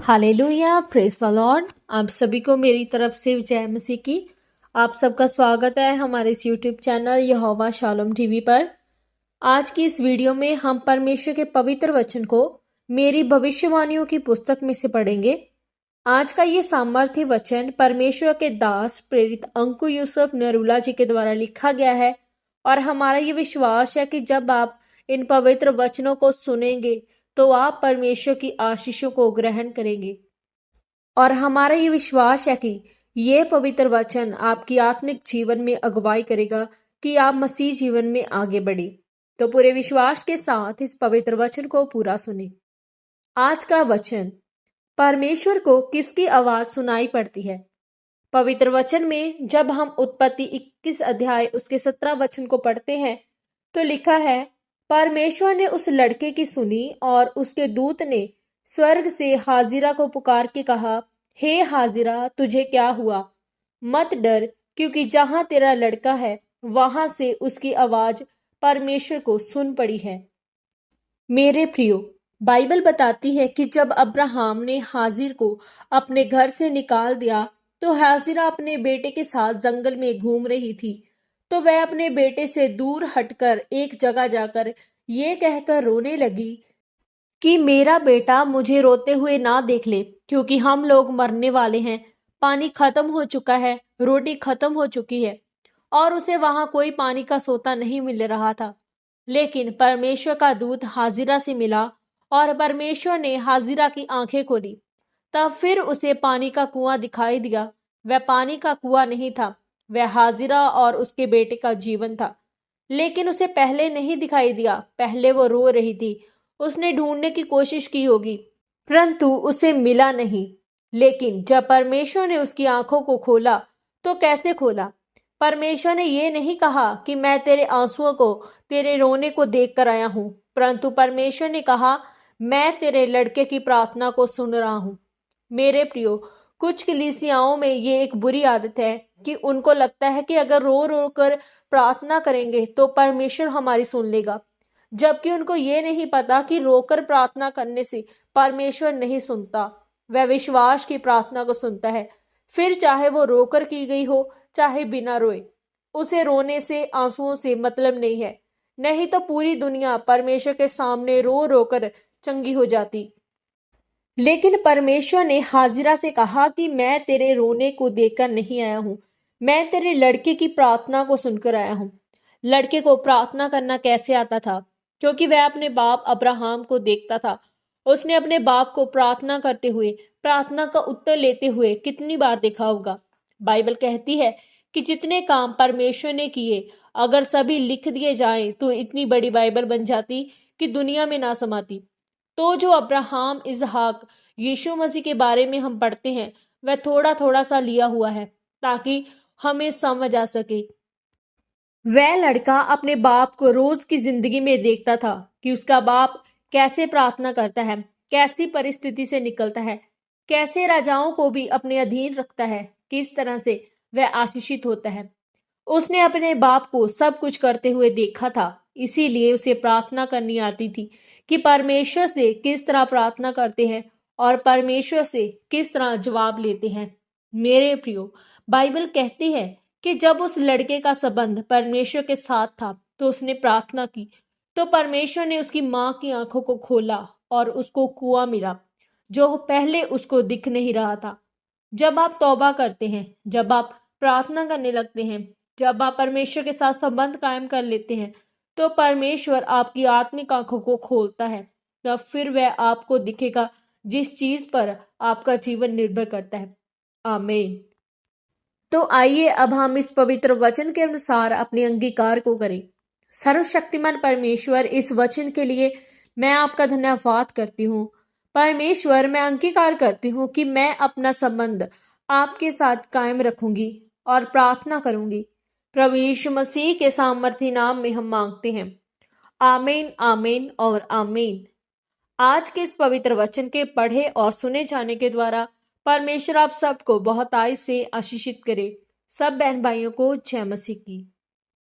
Hallelujah, praise the Lord. आप सभी को मेरी तरफ से जय मसीह की। आप सबका स्वागत है हमारे इस यूट्यूब चैनल यहोवा शालोम टीवी पर। आज की इस वीडियो में हम परमेश्वर के पवित्र वचन को मेरी भविष्यवाणियों की पुस्तक में से पढ़ेंगे। आज का ये सामर्थ्य वचन परमेश्वर के दास प्रेरित अंकु यूसुफ नरूला जी के द्वारा लिखा गया है और हमारा ये विश्वास है कि जब आप इन पवित्र वचनों को सुनेंगे तो आप परमेश्वर की आशीषों को ग्रहण करेंगे। और हमारा ये विश्वास है कि ये पवित्र वचन आपकी आत्मिक जीवन में अगुवाई करेगा कि आप मसीह जीवन में आगे बढ़े। तो पूरे विश्वास के साथ इस पवित्र वचन को पूरा सुने। आज का वचन, परमेश्वर को किसकी आवाज सुनाई पड़ती है। पवित्र वचन में जब हम उत्पत्ति 21 अध्याय उसके 17 वचन को पढ़ते हैं तो लिखा है, परमेश्वर ने उस लड़के की सुनी और उसके दूत ने स्वर्ग से हाजिरा को पुकार के कहा, हे हाजिरा, तुझे क्या हुआ? मत डर, क्योंकि जहां तेरा लड़का है वहां से उसकी आवाज परमेश्वर को सुन पड़ी है। मेरे प्रियो, बाइबल बताती है कि जब अब्राहम ने हाजिर को अपने घर से निकाल दिया तो हाजिरा अपने बेटे के साथ जंगल में घूम रही थी। तो वह अपने बेटे से दूर हटकर एक जगह जाकर ये कहकर रोने लगी कि मेरा बेटा मुझे रोते हुए ना देख ले, क्योंकि हम लोग मरने वाले हैं। पानी खत्म हो चुका है, रोटी खत्म हो चुकी है। और उसे वहां कोई पानी का सोता नहीं मिल रहा था। लेकिन परमेश्वर का दूत हाजिरा से मिला और परमेश्वर ने हाजिरा की आंखें खोली। तब फिर उसे पानी का कुआं दिखाई दिया। वह पानी का कुआं नहीं था, वह हाजिरा और उसके बेटे का जीवन था। लेकिन उसे पहले नहीं दिखाई दिया। पहले वो रो रही थी। उसने ढूंढने की कोशिश की होगी, परंतु उसे मिला नहीं। लेकिन जब परमेश्वर ने उसकी आंखों को खोला तो कैसे खोला? परमेश्वर ने ये नहीं कहा कि मैं तेरे आंसुओं को, तेरे रोने को देख कर आया हूं, परंतु परमेश्वर ने कहा, मैं तेरे लड़के की प्रार्थना को सुन रहा हूं। मेरे प्रियो, कुछ कलीसियाओं में ये एक बुरी आदत है कि उनको लगता है कि अगर रो रो कर प्रार्थना करेंगे तो परमेश्वर हमारी सुन लेगा, जबकि उनको ये नहीं पता कि रोकर प्रार्थना करने से परमेश्वर नहीं सुनता। वह विश्वास की प्रार्थना को सुनता है, फिर चाहे वो रोकर की गई हो चाहे बिना रोए। उसे रोने से, आंसुओं से मतलब नहीं है। नहीं तो पूरी दुनिया परमेश्वर के सामने रो रो कर चंगी हो जाती। लेकिन परमेश्वर ने हाजिरा से कहा कि मैं तेरे रोने को देखकर नहीं आया हूं, मैं तेरे लड़के की प्रार्थना को सुनकर आया हूं। लड़के को प्रार्थना करना कैसे आता था? क्योंकि वह अपने बाप अब्राहम को देखता था। उसने अपने बाप को प्रार्थना करते हुए, प्रार्थना का उत्तर लेते हुए कितनी बार देखा होगा। बाइबल कहती है कि जितने काम परमेश्वर ने किए, अगर सभी लिख दिए जाएं तो इतनी बड़ी बाइबल बन जाती कि दुनिया में ना समाती। तो जो अब्राहम, इसहाक, यीशु मसीह के बारे में हम पढ़ते हैं, वह थोड़ा थोड़ा सा लिया हुआ है ताकि हमें समझ आ सके। वह लड़का अपने बाप को रोज की जिंदगी में देखता था कि उसका बाप कैसे प्रार्थना करता है, कैसी परिस्थिति से निकलता है, कैसे राजाओं को भी अपने अधीन रखता है, किस तरह से वह आशीषित होता है। उसने अपने बाप को सब कुछ करते हुए देखा था, इसीलिए उसे प्रार्थना करनी आती थी कि परमेश्वर से किस तरह प्रार्थना करते हैं और परमेश्वर से किस तरह जवाब लेते हैं। मेरे प्रियो, बाइबल कहती है कि जब उस लड़के का संबंध परमेश्वर के साथ था तो उसने प्रार्थना की, तो परमेश्वर ने उसकी मां की आंखों को खोला और उसको कुआं मिला जो पहले उसको दिख नहीं रहा था। जब आप तौबा करते हैं, जब आप प्रार्थना करने लगते हैं, जब आप परमेश्वर के साथ संबंध कायम कर लेते हैं, तो परमेश्वर आपकी आत्मिक आंखों को खोलता है। तब फिर वह आपको दिखेगा जिस चीज पर आपका जीवन निर्भर करता है। आमीन। तो आइए अब हम इस पवित्र वचन के अनुसार अपने अंगीकार को करें। सर्वशक्तिमान परमेश्वर, इस वचन के लिए मैं आपका धन्यवाद करती हूँ। परमेश्वर, मैं अंगीकार करती हूँ कि मैं अपना संबंध आपके साथ कायम रखूंगी और प्रार्थना करूंगी। प्रभु यीशु मसीह के सामर्थी नाम में हम मांगते हैं। आमीन, आमीन और आमीन। आज के इस पवित्र वचन के पढ़े और सुने जाने के द्वारा परमेश्वर आप सबको बहुत आय से आशीषित करे। सब बहन भाइयों को जय मसीह की।